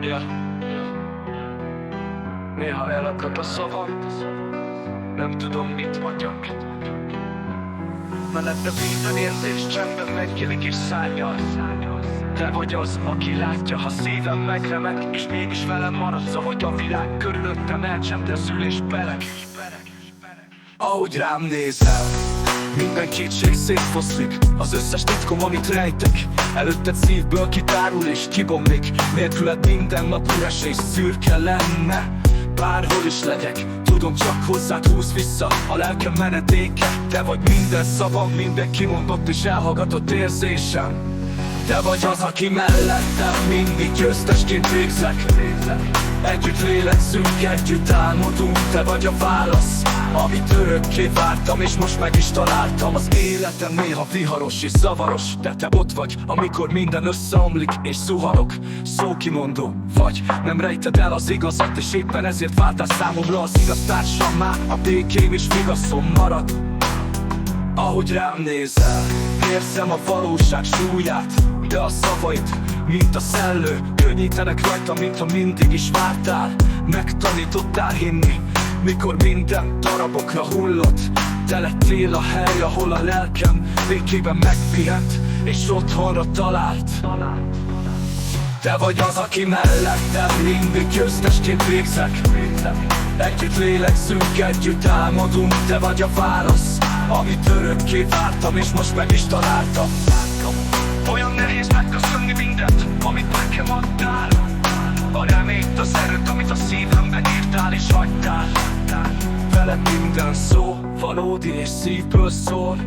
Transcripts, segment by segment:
Ja. Néha elakad a szavam, nem tudom, mit mondjak. Mellette minden érzés csendben megnyílik és szárnyal. Te vagy az, aki látja, ha szívem megremeg, és mégis velem maradsz, ahogy a világ körülöttem elcsendezül és beleg. Ahogy rám nézel, minden kétség szétfoszlik. Az összes titkom, amit rejtek, előtted szívből kitárul és kibomlik. Nélküled minden nap üres és szürke lenne. Bárhol is legyek, tudom, csak hozzád húz vissza a lelkem menedéke. Te vagy minden szavam, minden kimondott és elhallgatott érzésem. Te vagy az, aki mellettem mindig győztesként végzek. Együtt lélegzünk, együtt álmodunk. Te vagy a válasz, amit örökké vártam, és most meg is találtam. Az életem néha viharos és zavaros, de te ott vagy, amikor minden összeomlik és zuhanok. Szókimondó vagy, nem rejted el az igazat, és éppen ezért váltál számomra az igaz társammá. A békém és vigaszom marad. Ahogy rám nézel, érzem a valóság súlyát, de a szavaid, mint a szellő, könnyítenek rajta, mintha mindig is vártál. Megtanítottál hinni, mikor minden darabokra hullott. Te lettél a hely, ahol a lelkem békében megpihent, és otthonra talált. Te vagy az, aki mellettem mindig győztesként végzek. Együtt lélegzünk, együtt álmodunk. Te vagy a válasz, amit örökké vártam, és most meg is találtam. Olyan nehéz megköszönni mindent, amit nekem adtál. A reményt, az erőt, amit a szívemben írtál és hagytál. Veled minden szó valódi és szívből szól.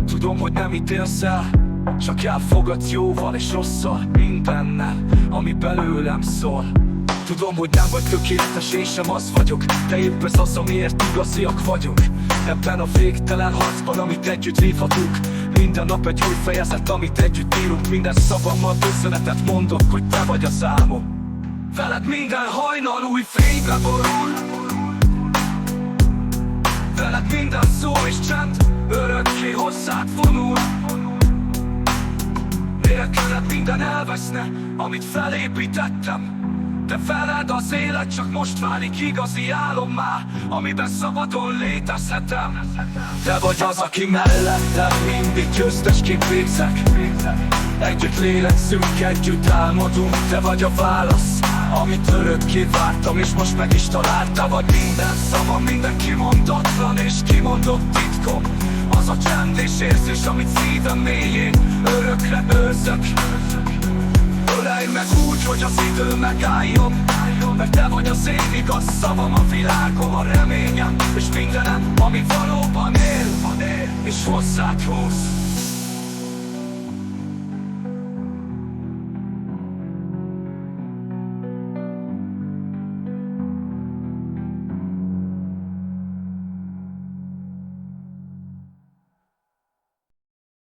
Tudom, hogy nem ítélsz el, csak elfogadsz jóval és rosszal, mindennel, ami belőlem szól. Tudom, hogy nem vagy tökéletes, én sem az vagyok, de épp ez az, amiért igaziak vagyunk. Ebben a végtelen harcban, amit együtt vívhatunk, minden nap egy új fejezet, amit együtt írunk. Minden szavammal köszönetet mondok, hogy te vagy az álmom. Veled minden hajnal új fénybe borul. Veled minden szó és csend örökké hozzád vonul. Nélküled minden elveszne, amit felépítettem. De veled az élet csak most válik igazi álommá, amiben szabadon létezhetem. Te vagy az, aki mellettem mindig győztesként végzek. Együtt lélegzünk, együtt álmodunk. Te vagy a válasz, amit örökké vártam, és most meg is találtam. Vagy minden szavam, minden kimondatlan és kimondott titkom. Az a csend és érzés, amit szívem mélyén örökre őrzök. Ölelj meg úgy, hogy az idő megálljon, mert te vagy az én igaz szavam, a világom, a reményem, és mindenem, ami valóban él, és hozzád húz.